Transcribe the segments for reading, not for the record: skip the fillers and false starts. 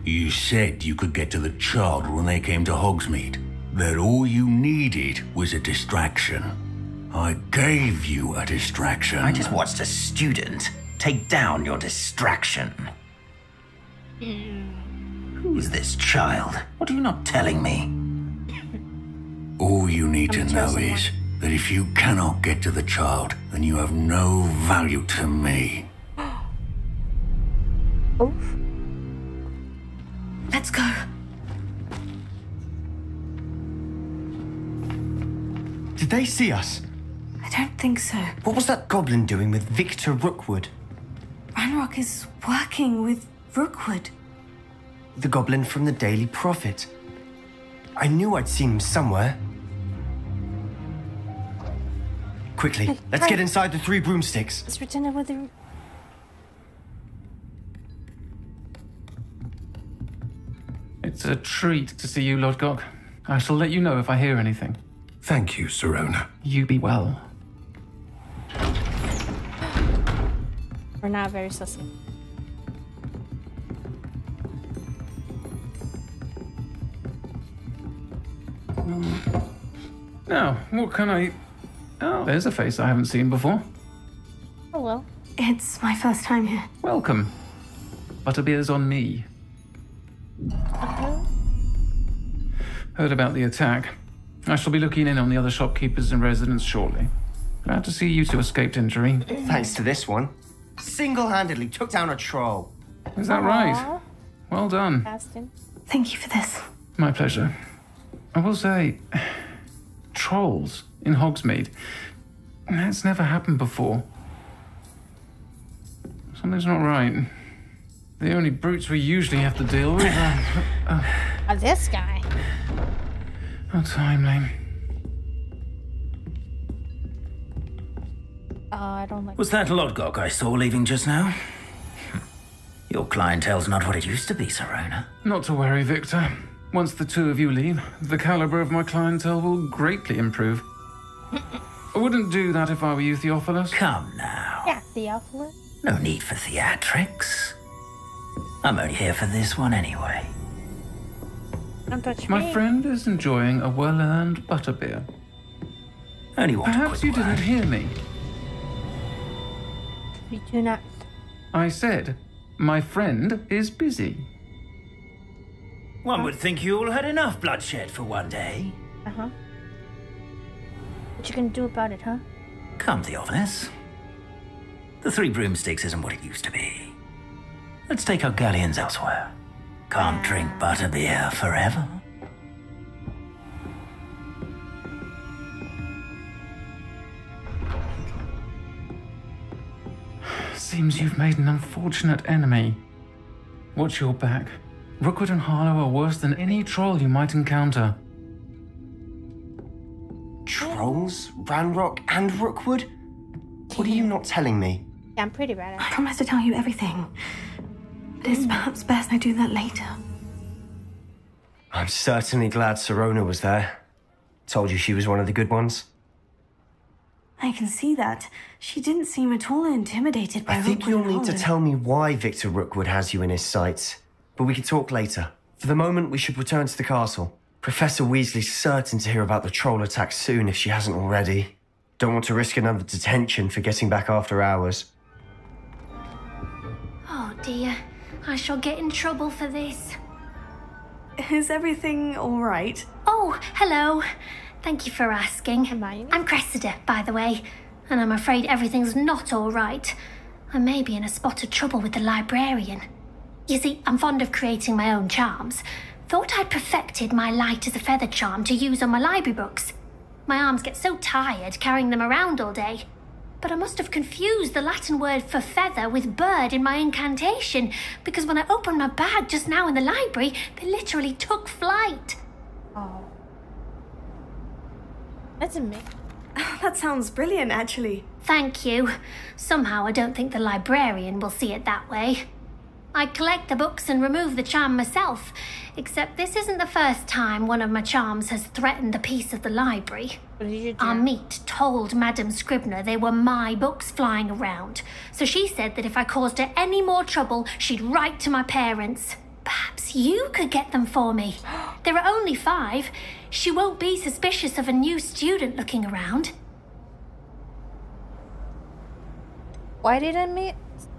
You said you could get to the child when they came to Hogsmeade. That all you needed was a distraction. I gave you a distraction. I just watched a student take down your distraction. Who is this child? What are you not telling me? All you need to know is that if you cannot get to the child, then you have no value to me. Oof. Let's go. Did they see us? I don't think so. What was that goblin doing with Victor Rookwood? Ranrock is working with Rookwood. The goblin from the Daily Prophet. I knew I'd seen him somewhere. Quickly, let's get inside the 3 broomsticks. Let's pretend with the... It's a treat to see you, Lodgok. I shall let you know if I hear anything. Thank you, 𝙤𝙤. You be well. We're not very sussy. Now, what can I... Oh, there's a face I haven't seen before. Hello. It's my first time here. Welcome. Butterbeer's on me. Heard about the attack. I shall be looking in on the other shopkeepers and residents shortly. Glad to see you two escaped injury. Thanks to this one. Single-handedly took down a troll. Is that right? Well done. Aston. Thank you for this. My pleasure. I will say, trolls in Hogsmeade. That's never happened before. Something's not right. The only brutes we usually have to deal with are... This guy. How timely. I don't like... Was that Lodgok I saw leaving just now? Your clientele's not what it used to be, 𝙤𝙤. Not to worry, Victor. Once the two of you leave, the caliber of my clientele will greatly improve. I wouldn't do that if I were you, Theophilus. Come now. Yeah, Theophilus. No need for theatrics. I'm only here for this one anyway. Don't touch My me. friend is enjoying a well-earned butterbeer. Only want a Perhaps quick you didn't word. hear me. We do not... I said, my friend is busy. One would think you all had enough bloodshed for one day. Uh-huh. What you gonna do about it, huh? Come, Theophilus. The 3 broomsticks isn't what it used to be. Let's take our galleons elsewhere. Can't drink butterbeer forever. Seems you've made an unfortunate enemy. Watch your back. Rookwood and Harlow are worse than any troll you might encounter. Trolls? Ranrock and Rookwood? What are you not telling me? Yeah, I'm pretty bad I at it. promise to tell you everything. But it's perhaps best I do that later. I'm certainly glad 𝙤𝙤 was there. Told you she was one of the good ones. I can see that. She didn't seem at all intimidated by I think Rookwood you'll and need to Harlow. tell me why Victor Rookwood has you in his sights. But we can talk later. For the moment, we should return to the castle. Professor Weasley's certain to hear about the troll attack soon if she hasn't already. Don't want to risk another detention for getting back after hours. Oh dear, I shall get in trouble for this. Is everything all right? Oh, hello. Thank you for asking. Hermione? I'm Cressida, by the way, and I'm afraid everything's not all right. I may be in a spot of trouble with the librarian. You see, I'm fond of creating my own charms. Thought I'd perfected my light as a feather charm to use on my library books. My arms get so tired carrying them around all day. But I must have confused the Latin word for feather with bird in my incantation, because when I opened my bag just now in the library, they literally took flight. Oh. That's amazing. That sounds brilliant, actually. Thank you. Somehow I don't think the librarian will see it that way. I collect the books and remove the charm myself, except this isn't the first time one of my charms has threatened the peace of the library. What did you do? Our meet told Madame Scribner they were my books flying around, so she said that if I caused her any more trouble, she'd write to my parents. Perhaps Perhaps you could get them for me. There are only 5. She won't be suspicious of a new student looking around. Why did I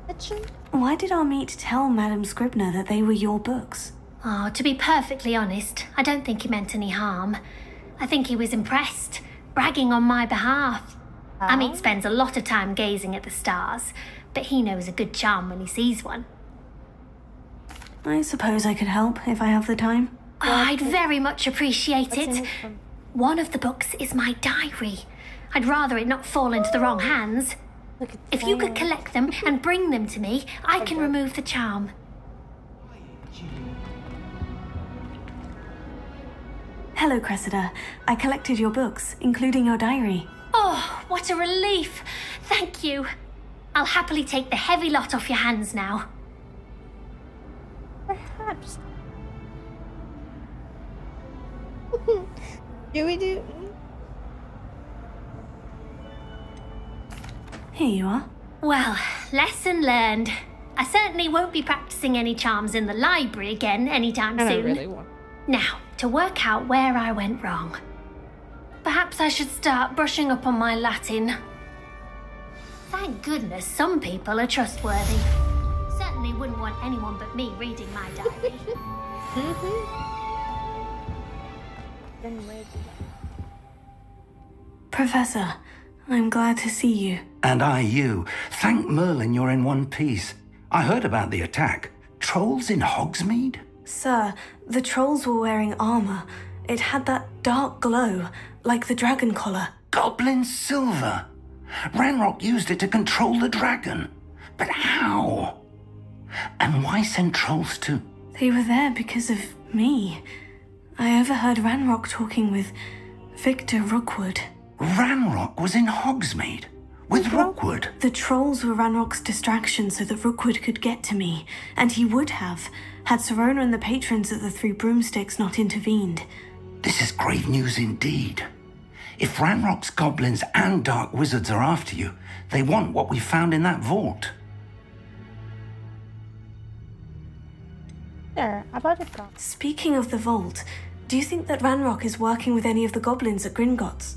mention? Why did our meet tell Madame Scribner that they were your books? Oh, to be perfectly honest, I don't think he meant any harm. I think he was impressed, bragging on my behalf. Amit spends a lot of time gazing at the stars, but he knows a good charm when he sees one. I suppose I could help if I have the time. Oh, I'd very much appreciate What's in it. it from? One of the books is my diary. I'd rather it not fall into the wrong hands. Look at If you could collect them and bring them to me, I can remove the charm. Hello, Cressida. I collected your books, including your diary. Oh, what a relief. Thank you. I'll happily take the heavy lot off your hands now. Perhaps. Do we do? Here you are. Well, lesson learned. I certainly won't be practicing any charms in the library again anytime I soon. don't really want. Now, to work out where I went wrong. Perhaps I should start brushing up on my Latin. Thank goodness some people are trustworthy. Certainly wouldn't want anyone but me reading my diary. Then where did Professor, I'm glad to see you. And I you. Thank Merlin you're in one piece. I heard about the attack. Trolls in Hogsmeade? Sir, the trolls were wearing armor. It had that dark glow, like the dragon collar. Goblin silver. Ranrock used it to control the dragon. But how? And why send trolls to... They were there because of me. I overheard Ranrock talking with Victor Rookwood. Ranrock was in Hogsmeade with Rookwood. The trolls were Ranrock's distraction so that Rookwood could get to me, and he would have, had Sirona and the patrons of the Three Broomsticks not intervened. This is grave news indeed. If Ranrock's goblins and dark wizards are after you, they want what we found in that vault. there? About it, God. Speaking of the vault, do you think that Ranrock is working with any of the goblins at Gringotts?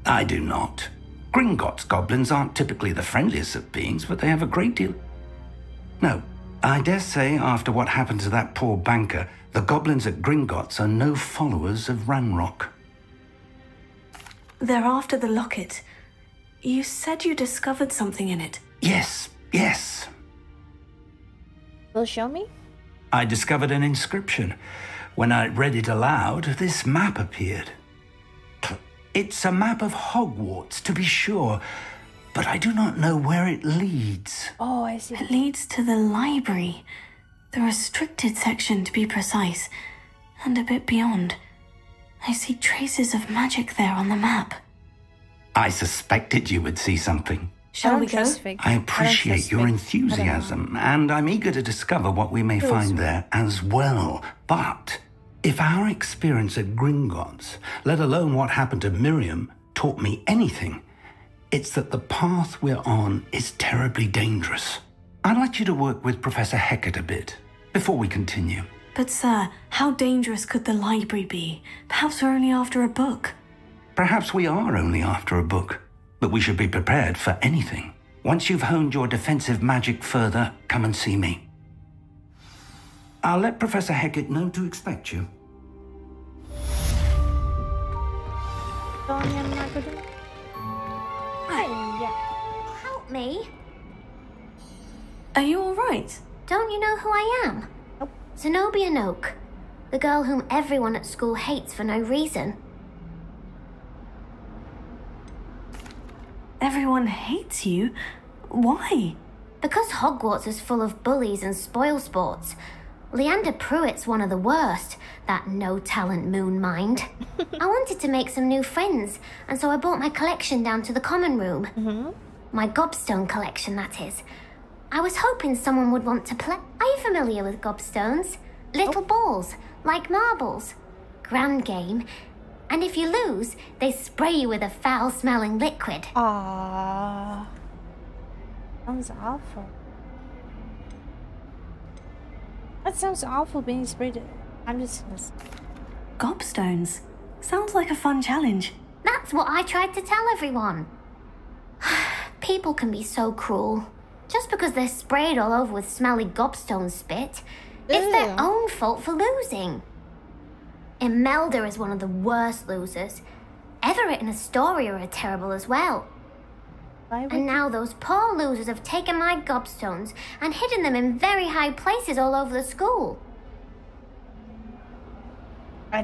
I do not. Gringotts goblins aren't typically the friendliest of beings, but they have a great deal... No, I dare say after what happened to that poor banker, the goblins at Gringotts are no followers of Ranrock. They're after the locket. You said you discovered something in it. Yes. Will show me? I discovered an inscription. When I read it aloud, this map appeared. It's a map of Hogwarts, to be sure, but I do not know where it leads. Oh, I see. It leads to the library. The restricted section, to be precise, and a bit beyond. I see traces of magic there on the map. I suspected you would see something. Shall we go? I appreciate your enthusiasm, and I'm eager to discover what we may find there as well. But if our experience at Gringotts, let alone what happened to Miriam, taught me anything, it's that the path we're on is terribly dangerous. I'd like you to work with Professor Hecat a bit before we continue. But sir, how dangerous could the library be? Perhaps we're only after a book. Perhaps we are only after a book, but we should be prepared for anything. Once you've honed your defensive magic further, come and see me. I'll let Professor Hecat know to expect you. Help me. Are you all right? Don't you know who I am? Nope. Zenobia Noak, the girl whom everyone at school hates for no reason. Everyone hates you? Why? Because Hogwarts is full of bullies and spoilsports. Leander Pruitt's one of the worst, that no-talent moon mind. I wanted to make some new friends, and so I brought my collection down to the common room. My gobstone collection, that is. I was hoping someone would want to play. Are you familiar with gobstones? Little balls, like marbles. Grand game. And if you lose, they spray you with a foul-smelling liquid. Sounds awful. That sounds awful being sprayed. I'm just gonna... Gobstones. Sounds like a fun challenge. That's what I tried to tell everyone. People can be so cruel. Just because they're sprayed all over with smelly gobstone spit, it's their own fault for losing. Imelda is one of the worst losers. Everett and Astoria are terrible as well. And now those poor losers have taken my gobstones and hidden them in very high places all over the school. I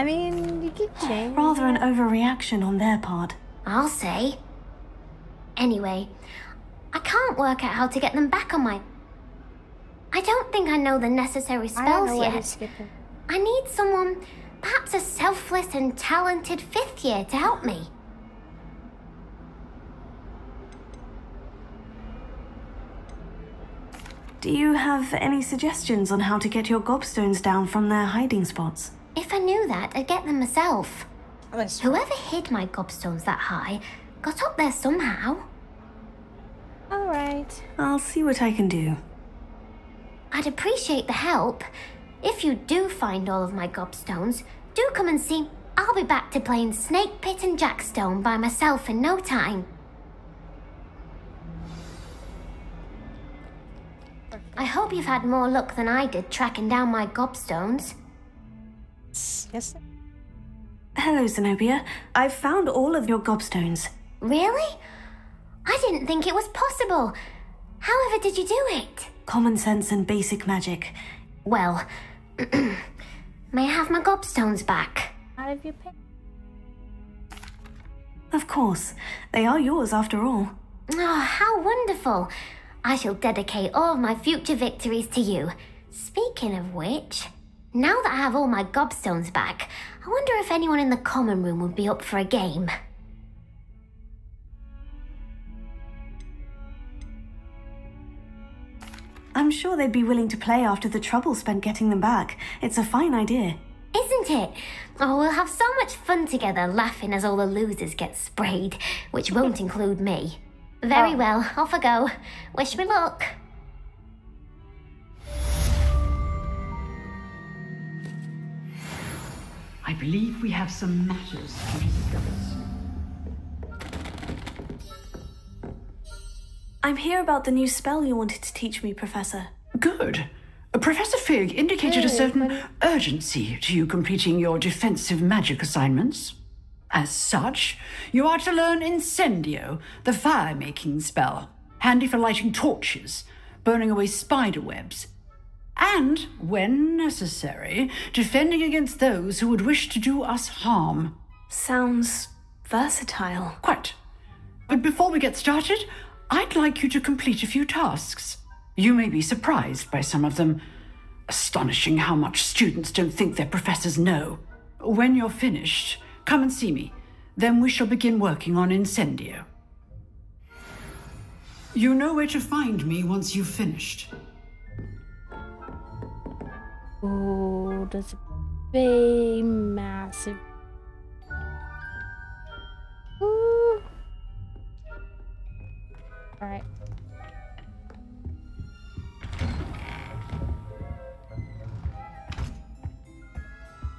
mean, you could change. Rather an overreaction on their part. I'll say. Anyway, I can't work out how to get them back on my... I don't think I know the necessary spells yet. I need someone, perhaps a selfless and talented 5th year to help me. Do you have any suggestions on how to get your gobstones down from their hiding spots? If I knew that, I'd get them myself. Oh, that's true. Whoever hid my gobstones that high got up there somehow. Alright. I'll see what I can do. I'd appreciate the help. If you do find all of my gobstones, do come and see. I'll be back to playing Snake Pit and Jackstone by myself in no time. I hope you've had more luck than I did tracking down my gobstones. Yes. Hello, Zenobia. I've found all of your gobstones. Really? I didn't think it was possible. However did you do it? Common sense and basic magic. Well, may I have my gobstones back? Out of your pay. Of course. They are yours after all. Oh, how wonderful. I shall dedicate all of my future victories to you. Speaking of which, now that I have all my gobstones back, I wonder if anyone in the common room would be up for a game. I'm sure they'd be willing to play after the trouble spent getting them back. It's a fine idea. Isn't it? Oh, we'll have so much fun together laughing as all the losers get sprayed, which won't include me. Very well, off I go. Wish me luck. I believe we have some matters to discuss. I'm here about the new spell you wanted to teach me, Professor. Good. Professor Fig indicated a certain urgency to you completing your defensive magic assignments. As such, you are to learn Incendio, the fire-making spell, handy for lighting torches, burning away spider webs, and, when necessary, defending against those who would wish to do us harm. Sounds versatile. Quite. But before we get started, I'd like you to complete a few tasks. You may be surprised by some of them. Astonishing how much students don't think their professors know. When you're finished, come and see me. Then we shall begin working on Incendio. You know where to find me once you've finished. Oh, that's a big, massive. Ooh. All right.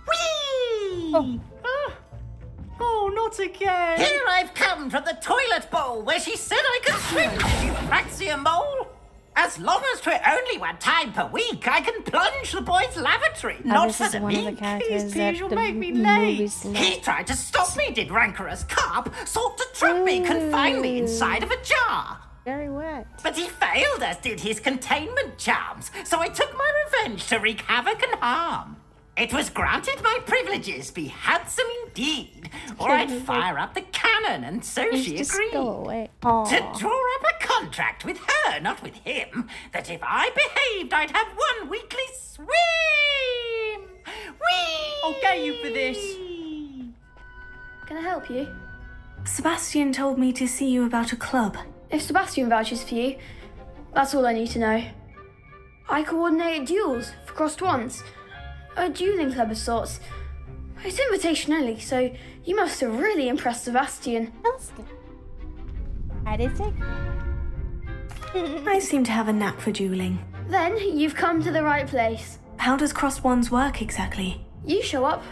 Whee! Oh. Oh, not again! Here I've come from the toilet bowl where she said I could swim, you Praxia mole! As long as 'twere only one time per week, I can plunge the boys' lavatory. Not this for is the one of the meek. characters Please, you'll that make the me late. movies He tried to stop me, did rancorous carp. Sought to trap me, confine me inside of a jar. Very wet. But he failed, as did his containment charms, so I took my revenge to wreak havoc and harm. It was granted my privileges be handsome indeed, or I'd fire up the cannon, and so she Just agreed. go away. To Aww. draw up a contract with her, not with him, that if I behaved, I'd have one weekly swim. Whee! I'll get you for this. Can I help you? Sebastian told me to see you about a club. If Sebastian vouches for you, that's all I need to know. I coordinate duels for crossed ones. A dueling club of sorts. It's invitation only, so you must have really impressed Sebastian. That's good. I did take. I seem to have a knack for dueling. Then you've come to the right place. How does crossed ones work exactly? You show up,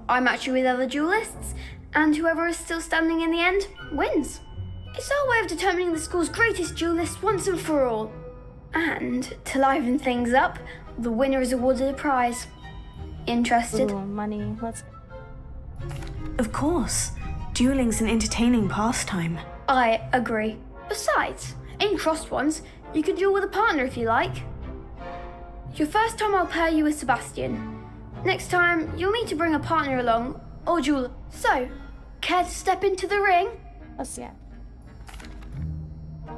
I match you with other duelists, and whoever is still standing in the end wins. It's our way of determining the school's greatest duelist once and for all. And to liven things up, the winner is awarded a prize. Interested? Ooh, money. Let's. Of course. Dueling's an entertaining pastime. I agree. Besides, in crossed ones, you can duel with a partner if you like. Your first time I'll pair you with Sebastian. Next time, you'll need to bring a partner along, or duel. So, care to step into the ring? Let's see.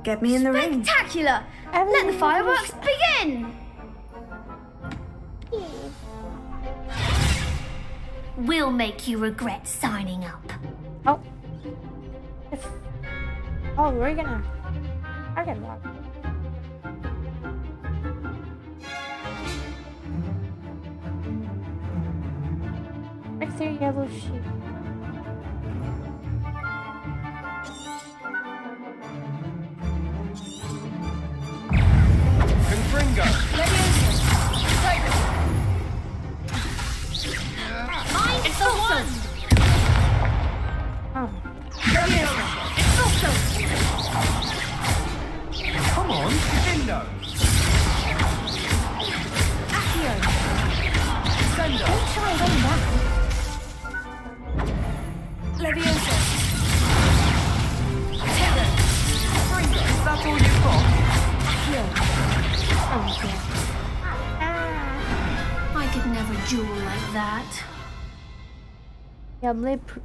Get me in the ring. Spectacular! Let the fireworks begin! We'll make you regret signing up. Oh. Oh, we're gonna. I can walk. Next to your yellow sheep. Confringo! It's the one! Oh. Come on, Vindo! Accio. Sendo! Don't try running back. Leviosa. Confringo! Is that all you've got? Accio. Oh, dear. I could never duel like that. Yeah,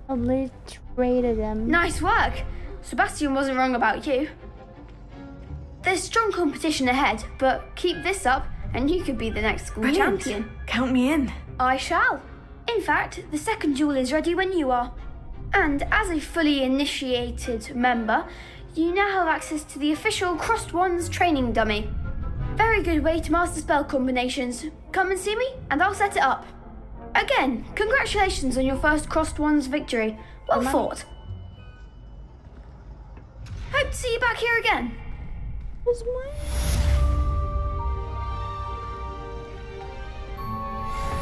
obliterated them. Nice work! Sebastian wasn't wrong about you. There's strong competition ahead, but keep this up and you could be the next school Brilliant. champion. Count me in. I shall. In fact, the second duel is ready when you are. And as a fully initiated member, you now have access to the official Crossed Ones training dummy. Very good way to master spell combinations. Come and see me and I'll set it up. Again, congratulations on your first Crossed Ones victory. Well fought. Hope to see you back here again. Who's mine?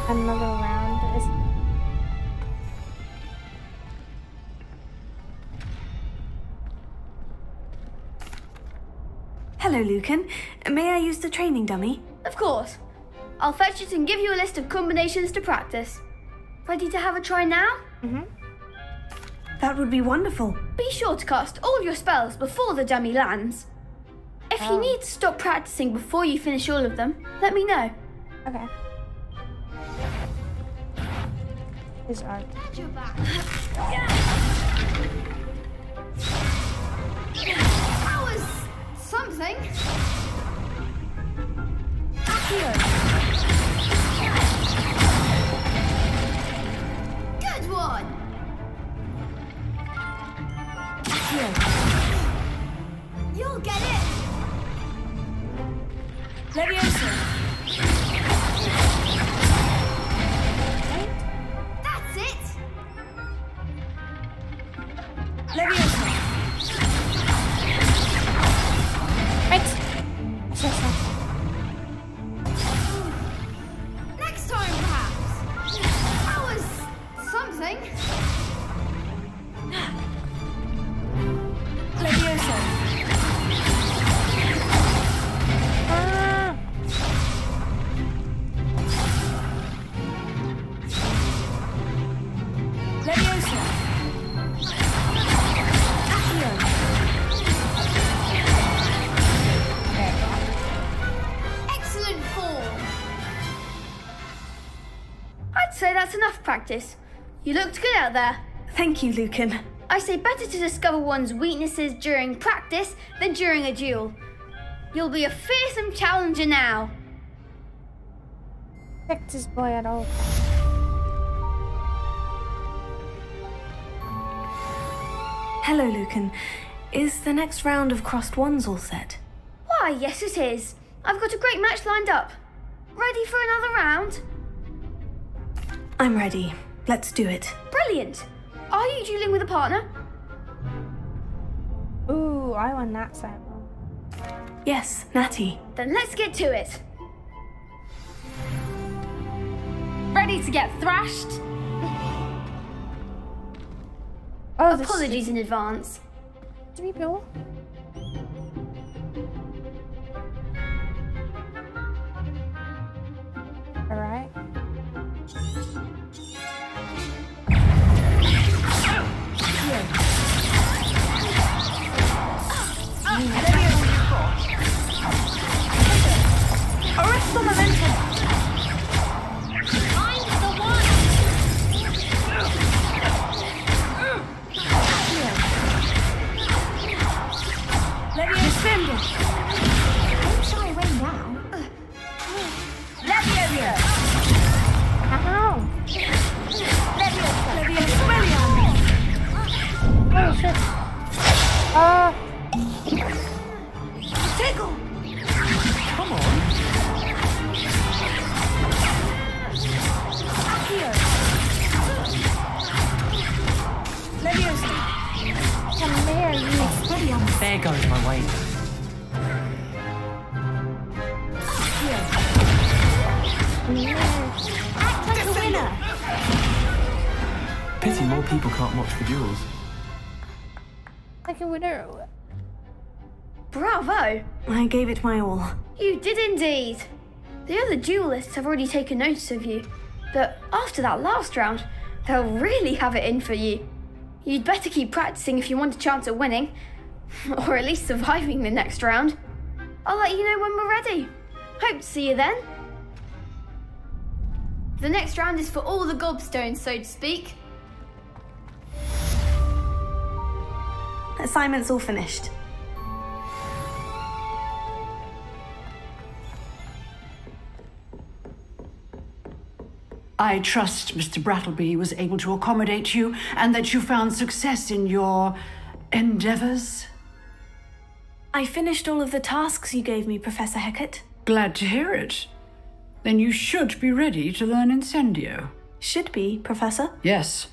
Another round is. Hello, Lucan. May I use the training dummy? Of course. I'll fetch it and give you a list of combinations to practice. Ready to have a try now? That would be wonderful. Be sure to cast all your spells before the dummy lands. If you need to stop practicing before you finish all of them, let me know. Okay. His art. That was something. Good one. You'll get it. Leviosa. That's it. Leviosa. Right. Next time, perhaps. That was something. Leviosa. Leviosa. Excellent form. I'd say that's enough practice. You looked good out there. Thank you, Lucan. I say better to discover one's weaknesses during practice than during a duel. You'll be a fearsome challenger now. Protect this boy at all. Hello, Lucan. Is the next round of crossed ones all set? Why, yes it is. I've got a great match lined up. Ready for another round? I'm ready. Let's do it. Brilliant. Are you dueling with a partner? Ooh, I want that side. Yes, Natty. Then let's get to it. Ready to get thrashed? Oh, apologies in advance. 3 people. Alright. Arrest the momentum! Find the one! Let me defend it! Don't shy away now. Leviosa! Ow! Leviosa! Oh shit. Tickle! Come on. Leviosa! Come here, you. There goes my weight. Act like a winner. Pity more people can't watch the duels. Like a winner. Bravo! I gave it my all. You did indeed. The other duelists have already taken notice of you, but after that last round, they'll really have it in for you. You'd better keep practicing if you want a chance at winning, or at least surviving the next round. I'll let you know when we're ready. Hope to see you then. The next round is for all the gobstones, so to speak. Assignment's all finished. I trust Mr. Brattleby was able to accommodate you and that you found success in your endeavors. I finished all of the tasks you gave me, Professor Hecat. Glad to hear it. Then you should be ready to learn Incendio. Should be, Professor. Yes.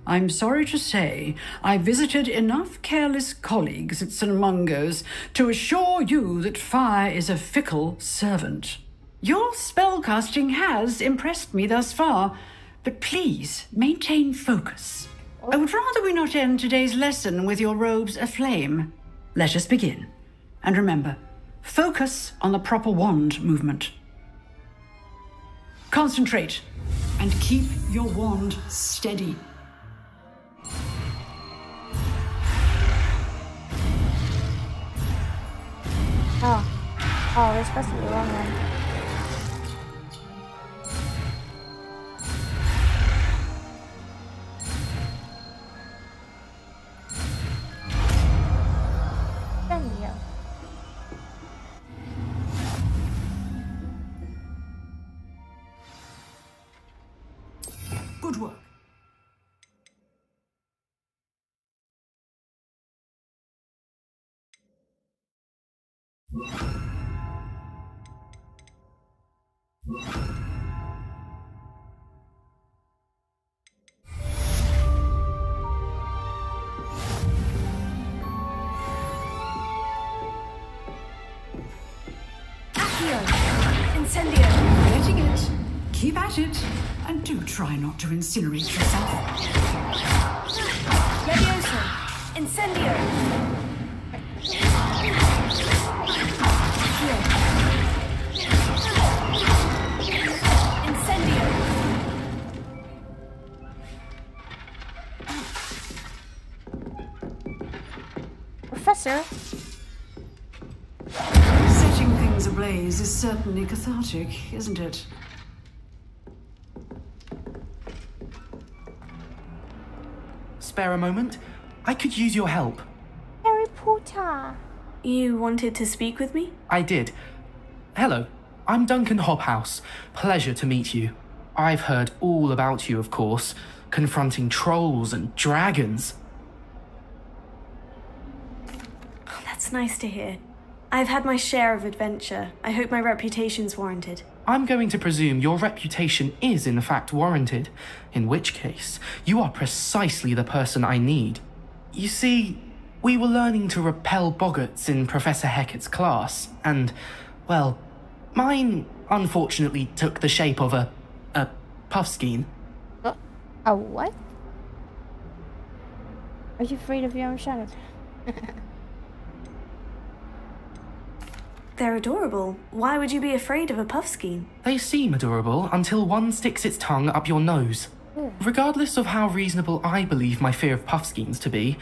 I'm sorry to say I visited enough careless colleagues at St. Mungo's to assure you that fire is a fickle servant. Your spellcasting has impressed me thus far, but please maintain focus. I would rather we not end today's lesson with your robes aflame. Let us begin. And remember, focus on the proper wand movement. Concentrate and keep your wand steady. Oh, this must be the wrong one. Good work. Incendio! Getting it. Keep at it. And do try not to incinerate yourself. Leviosa! Incendio! Incendio! Professor? Setting things ablaze is certainly cathartic, isn't it? Spare a moment? I could use your help. Harry Potter. You wanted to speak with me? I did. Hello, I'm Duncan Hobhouse. Pleasure to meet you. I've heard all about you, of course, confronting trolls and dragons. Oh, that's nice to hear. I've had my share of adventure. I hope my reputation's warranted. I'm going to presume your reputation is in fact warranted, in which case, you are precisely the person I need. You see, we were learning to repel boggarts in Professor Hecat's class, and, well, mine unfortunately took the shape of a Puffskein. A what? Are you afraid of your own shadow? They're adorable. Why would you be afraid of a Puffskein? They seem adorable until one sticks its tongue up your nose. Regardless of how reasonable I believe my fear of Puffskeins to be,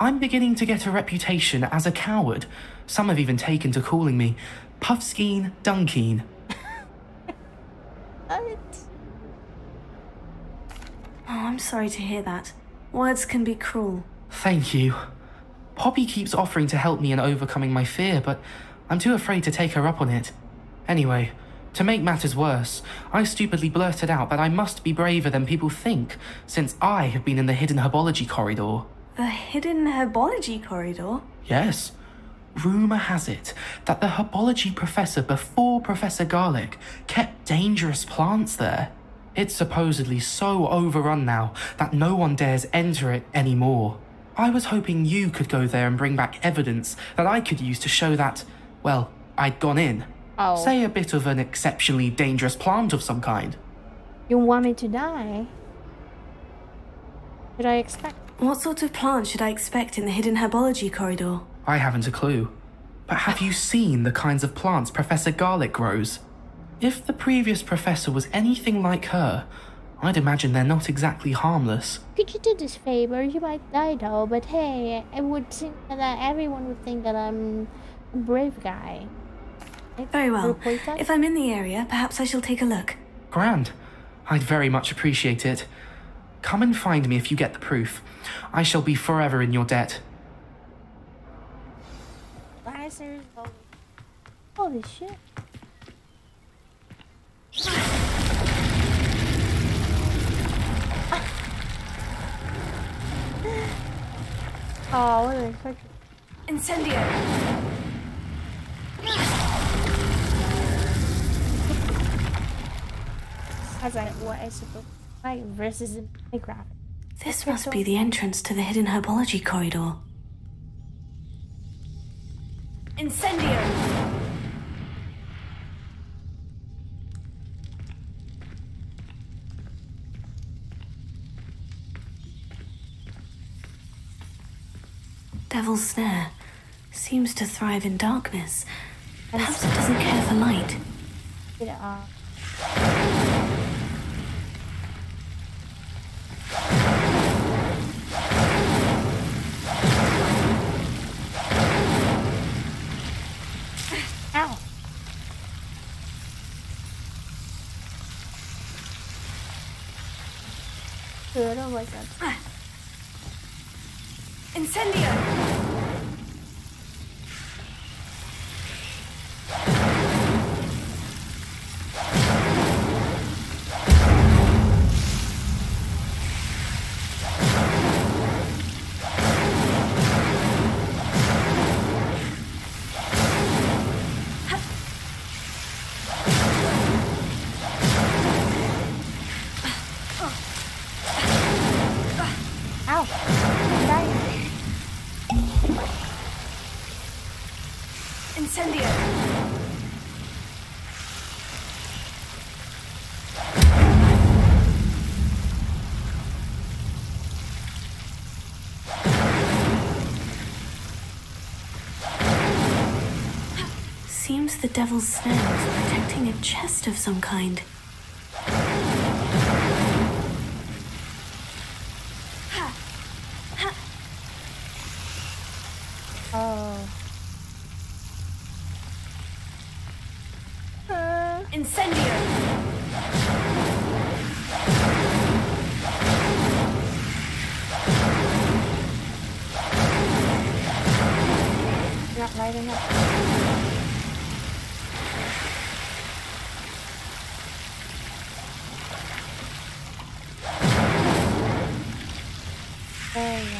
I'm beginning to get a reputation as a coward. Some have even taken to calling me Puffskein Dunkeen. What? Oh, I'm sorry to hear that. Words can be cruel. Thank you. Poppy keeps offering to help me in overcoming my fear, but I'm too afraid to take her up on it. Anyway, to make matters worse, I stupidly blurted out that I must be braver than people think, since I have been in the hidden herbology corridor. The hidden herbology corridor? Yes. Rumour has it that the herbology professor before Professor Garlic kept dangerous plants there. It's supposedly so overrun now that no one dares enter it anymore. I was hoping you could go there and bring back evidence that I could use to show that, well, I'd gone in. Oh. Say a bit of an exceptionally dangerous plant of some kind. You want me to die? Should I expect? What sort of plant should I expect in the hidden herbology corridor? I haven't a clue. But have you seen the kinds of plants Professor Garlic grows? If the previous professor was anything like her, I'd imagine they're not exactly harmless. Could you do this favor? You might die though, but hey, it would seem that everyone would think that I'm a brave guy. Very well. If I'm in the area, perhaps I shall take a look. Grand. I'd very much appreciate it. Come and find me if you get the proof. I shall be forever in your debt. Holy shit. Oh, what a fuck. Incendio! As what I suppose like versus in Minecraft. This must be the entrance to the hidden herbology corridor. Incendio! Devil's Snare seems to thrive in darkness. Perhaps it doesn't care for light. Yeah. Ow. Dude, I don't like that. Incendio! Seems the Devil's Snare is protecting a chest of some kind. Oh. Incendio! Not lighting up. There you go.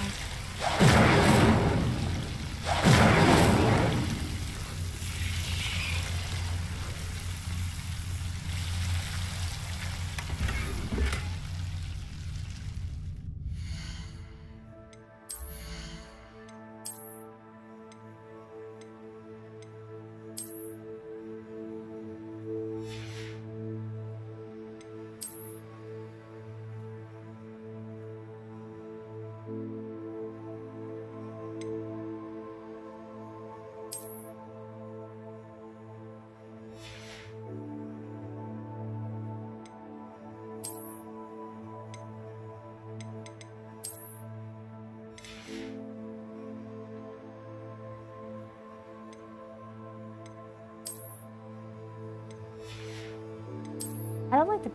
I don't like the...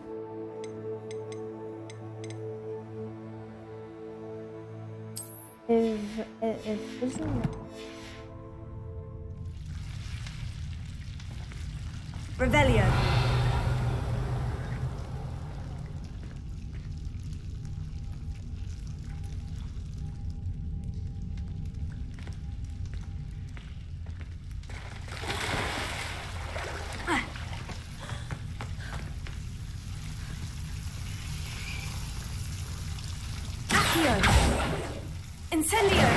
Isn't... Revelio. Incendio!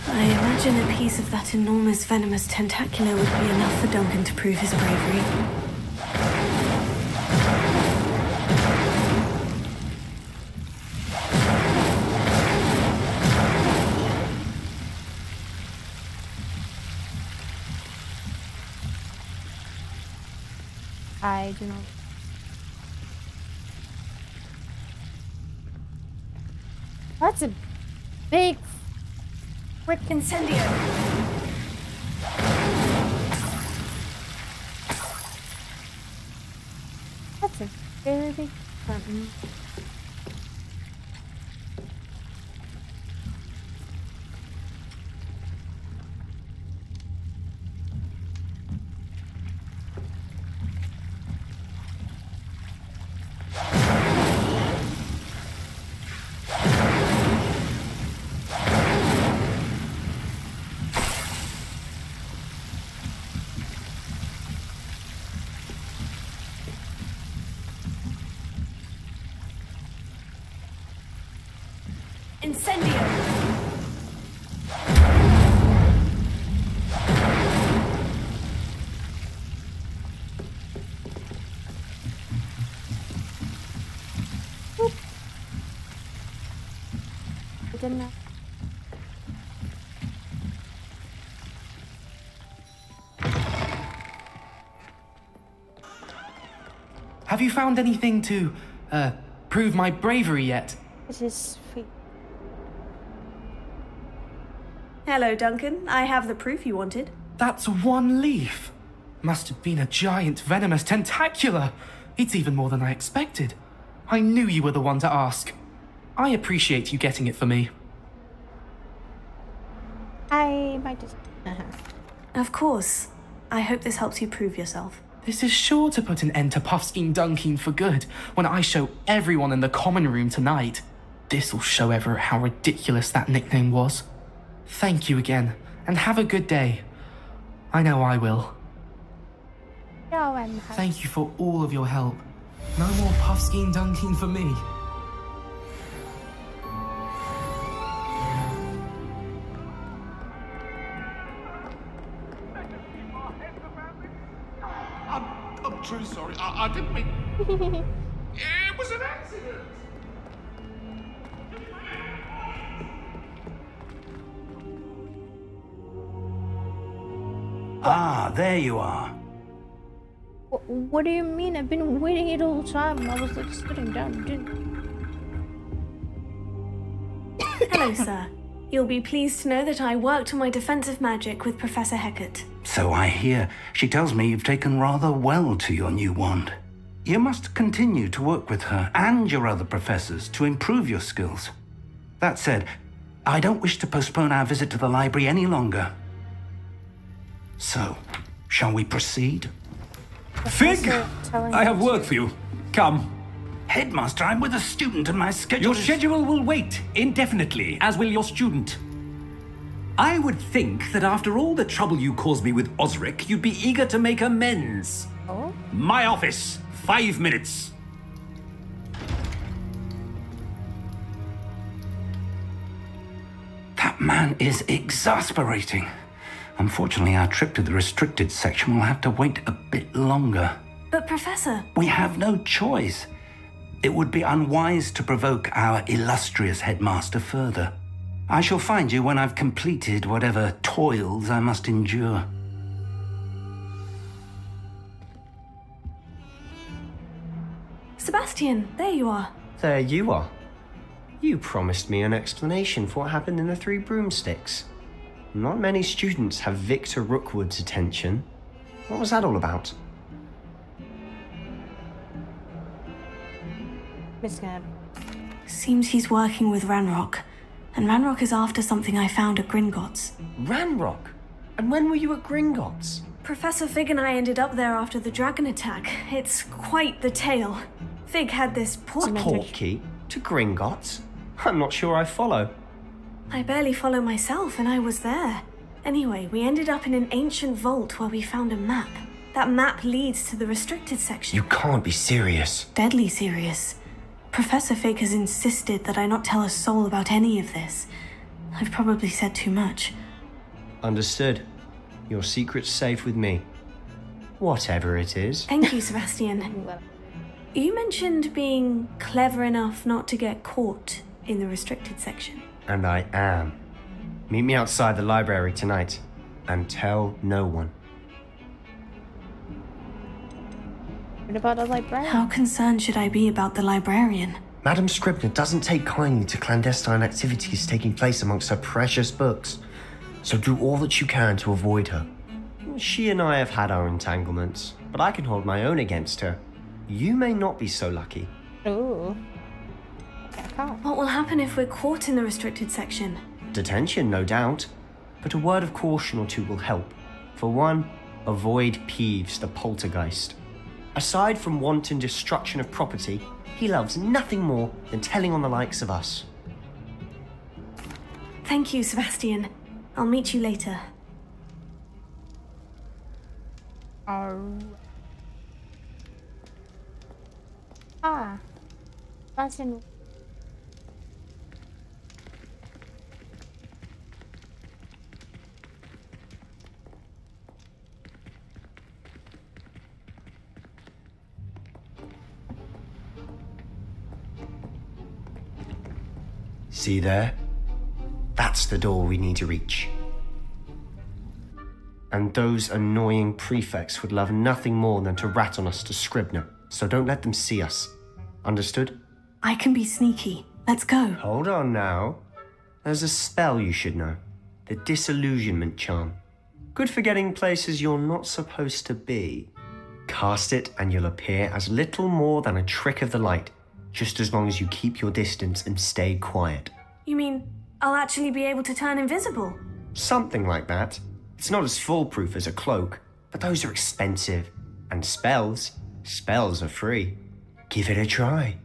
I imagine a piece of that enormous venomous tentacular would be enough for Duncan to prove his bravery. I do not... That's a big frickin' incendio. That's a very big something. Incendio! Whoop. I didn't know. Have you found anything to, prove my bravery yet? It is sweet. Hello, Duncan. I have the proof you wanted. That's one leaf. Must have been a giant venomous tentacular. It's even more than I expected. I knew you were the one to ask. I appreciate you getting it for me. I might just... Of course. I hope this helps you prove yourself. This is sure to put an end to 𝙤𝙤𝙧𝙗𝙤𝙪 for good when I show everyone in the common room tonight. This'll show Everett how ridiculous that nickname was. Thank you again, and have a good day. I know I will. Thank you for all of your help. No more 𝙤𝙤𝙧𝙗𝙤𝙪 for me. I'm truly sorry. I didn't mean... It was an accident. Ah, there you are. What do you mean? I've been waiting here the whole time. I was like sitting down. Hello, sir. You'll be pleased to know that I worked on my defensive magic with Professor Hecat. So I hear. She tells me you've taken rather well to your new wand. You must continue to work with her and your other professors to improve your skills. That said, I don't wish to postpone our visit to the library any longer. So, shall we proceed? Fig! I have work for you. Come. Headmaster, I'm with a student and my schedule Your schedule will wait indefinitely, as will your student. I would think that after all the trouble you caused me with Osric, you'd be eager to make amends. Oh? My office, 5 minutes. That man is exasperating. Unfortunately, our trip to the restricted section will have to wait a bit longer. But Professor... We have no choice. It would be unwise to provoke our illustrious headmaster further. I shall find you when I've completed whatever toils I must endure. Sebastian, there you are. There you are. You promised me an explanation for what happened in the Three Broomsticks. Not many students have Victor Rookwood's attention. What was that all about? Seems he's working with Ranrock, and Ranrock is after something I found at Gringotts. Ranrock? And when were you at Gringotts? Professor Fig and I ended up there after the dragon attack. It's quite the tale. Fig had this portkey to Gringotts? I'm not sure I follow. I barely follow myself, and I was there. Anyway, we ended up in an ancient vault where we found a map. That map leads to the restricted section. You can't be serious. Deadly serious. Professor Fig has insisted that I not tell a soul about any of this. I've probably said too much. Understood. Your secret's safe with me. Whatever it is. Thank you, Sebastian. You mentioned being clever enough not to get caught in the restricted section. And I am. Meet me outside the library tonight, and tell no one. What about the librarian? How concerned should I be about the librarian? Madame Scribner doesn't take kindly to clandestine activities taking place amongst her precious books, so do all that you can to avoid her. She and I have had our entanglements, but I can hold my own against her. You may not be so lucky. Ooh. What will happen if we're caught in the restricted section? Detention, no doubt, but a word of caution or two will help. For one, avoid Peeves, the poltergeist. Aside from wanton destruction of property, he loves nothing more than telling on the likes of us. Thank you, Sebastian. I'll meet you later. Sebastian. See there? That's the door we need to reach. And those annoying prefects would love nothing more than to rat on us to Scribner, so don't let them see us. Understood? I can be sneaky. Let's go. Hold on now. There's a spell you should know. The disillusionment charm. Good for getting places you're not supposed to be. Cast it and you'll appear as little more than a trick of the light, just as long as you keep your distance and stay quiet. You mean I'll actually be able to turn invisible? Something like that. It's not as foolproof as a cloak, but those are expensive. And spells are free. Give it a try.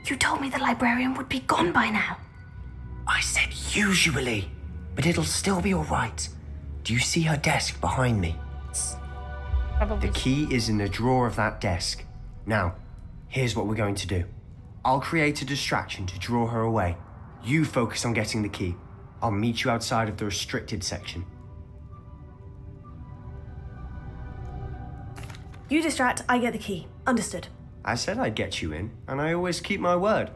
You told me the librarian would be gone by now. I said usually, but it'll still be all right. Do you see her desk behind me? Probably. The key is in the drawer of that desk. Now, here's what we're going to do. I'll create a distraction to draw her away. You focus on getting the key. I'll meet you outside of the restricted section. You distract, I get the key. Understood. I said I'd get you in, and I always keep my word.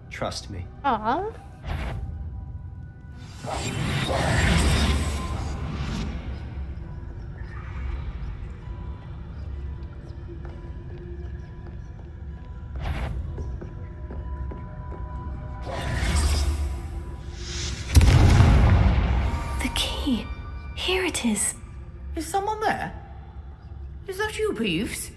Trust me. Aww. The key. Here it is. Is someone there? Is that you, Peeves?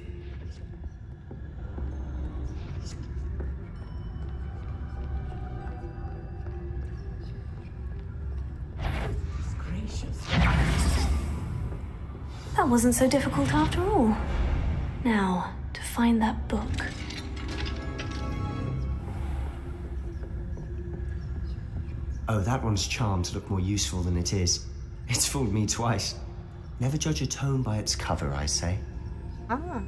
That wasn't so difficult after all. Now, to find that book. Oh, that one's charmed to look more useful than it is. It's fooled me twice. Never judge a tome by its cover, I say. Ah.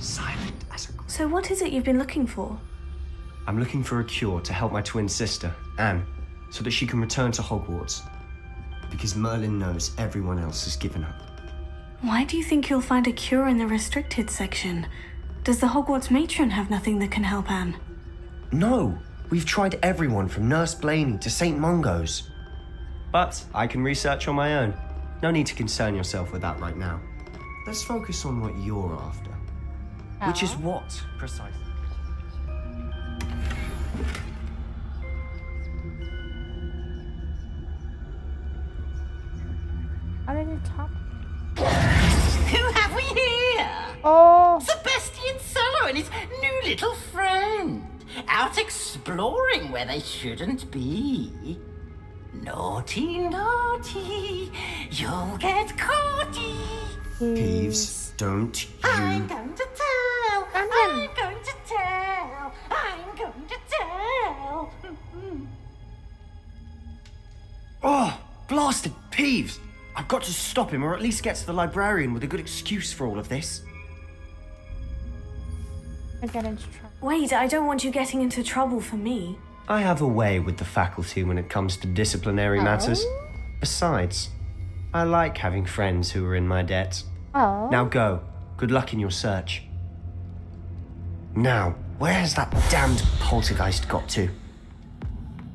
Silent as a... So what is it you've been looking for? I'm looking for a cure to help my twin sister, Anne, so that she can return to Hogwarts. Because Merlin knows everyone else has given up. Why do you think you'll find a cure in the restricted section? Does the Hogwarts matron have nothing that can help Anne? No, we've tried everyone from Nurse Blaney to St. Mungo's. But I can research on my own. No need to concern yourself with that right now. Let's focus on what you're after. Which is what, precisely? How did it talk? Who have we here? Oh. Sebastian Sallow and his new little friend. Out exploring where they shouldn't be. Naughty, naughty, you'll get caughty. Peeves, don't you... I'm going to tell. I'm going to tell. I'm going to tell. Oh, blasted Peeves! I've got to stop him, or at least get to the librarian with a good excuse for all of this. I get into trouble. Wait, I don't want you getting into trouble for me. I have a way with the faculty when it comes to disciplinary matters. Besides, I like having friends who are in my debt. Oh. Now go. Good luck in your search. Now, where has that damned poltergeist got to?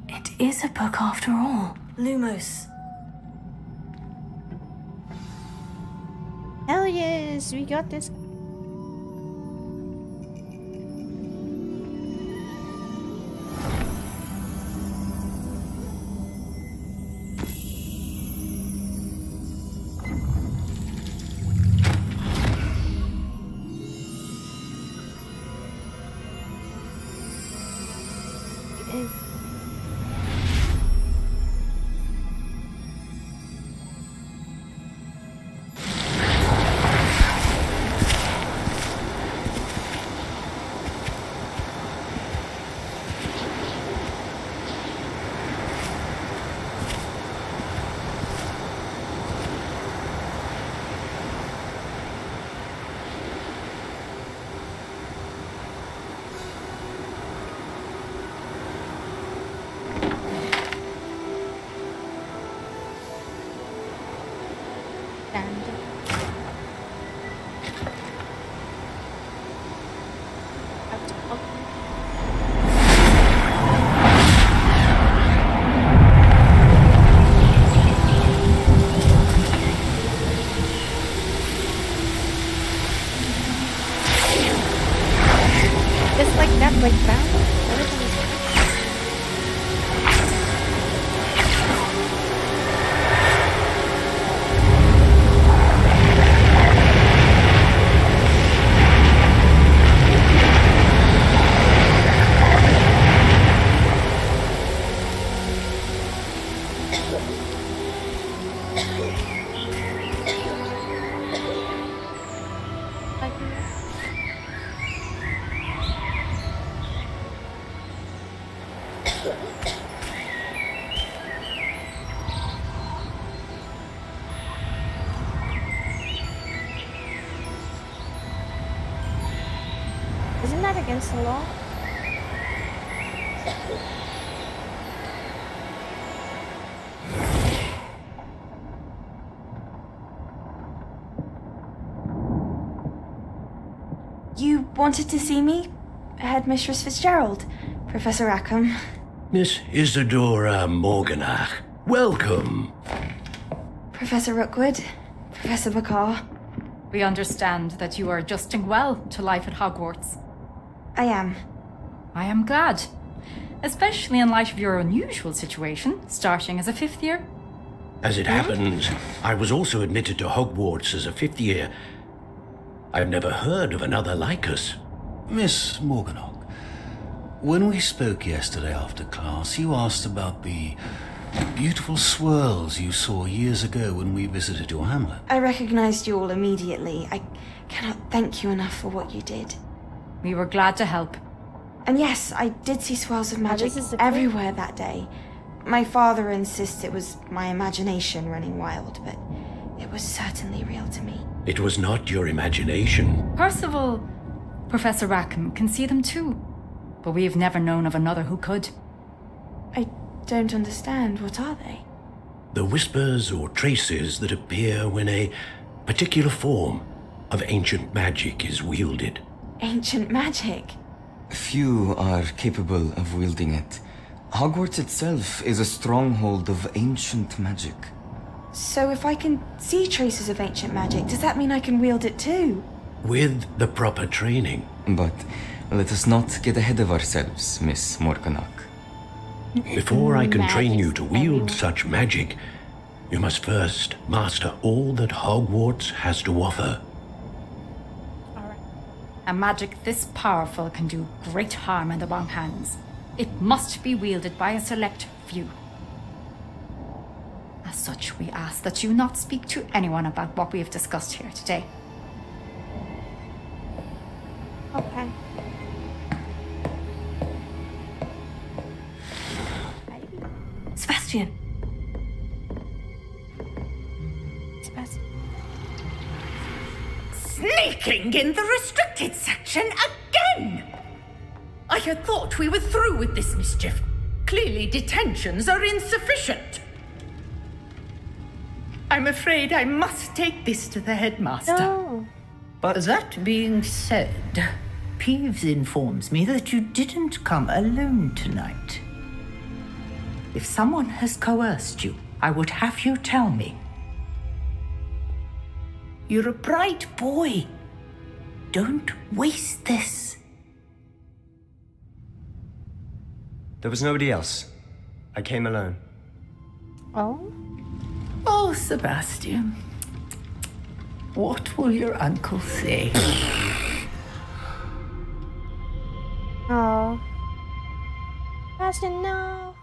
It is a book after all. Lumos. Hell yes, we got this. Isn't that against the law? You wanted to see me? Headmistress Fitzgerald, Professor Rackham. Miss Isadora Morganach, welcome. Professor Rookwood, Professor Bakar. We understand that you are adjusting well to life at Hogwarts. I am. I am glad. Especially in light of your unusual situation, starting as a 5th year. As it happens, I was also admitted to Hogwarts as a 5th year. I've never heard of another like us. Miss Morganach, when we spoke yesterday after class, you asked about the beautiful swirls you saw years ago when we visited your hamlet. I recognized you all immediately. I cannot thank you enough for what you did. We were glad to help. And yes, I did see swirls of magic everywhere that day. My father insists it was my imagination running wild, but it was certainly real to me. It was not your imagination. Percival, Professor Rackham can see them too, but we have never known of another who could. I don't understand. What are they? The whispers or traces that appear when a particular form of ancient magic is wielded. Ancient magic? Few are capable of wielding it. Hogwarts itself is a stronghold of ancient magic. So if I can see traces of ancient magic, does that mean I can wield it too? With the proper training. But let us not get ahead of ourselves, Miss Morganach. Before I can train you to wield such magic, you must first master all that Hogwarts has to offer. A magic this powerful can do great harm in the wrong hands. It must be wielded by a select few. As such, we ask that you not speak to anyone about what we have discussed here today. Okay. Sebastian. Sneaking in the restricted section again! I had thought we were through with this mischief. Clearly detentions are insufficient. I'm afraid I must take this to the headmaster. No. But that being said, Peeves informs me that you didn't come alone tonight. If someone has coerced you, I would have you tell me. You're a bright boy. Don't waste this. There was nobody else. I came alone. Oh? Oh, Sebastian. What will your uncle say? Oh. Sebastian, no.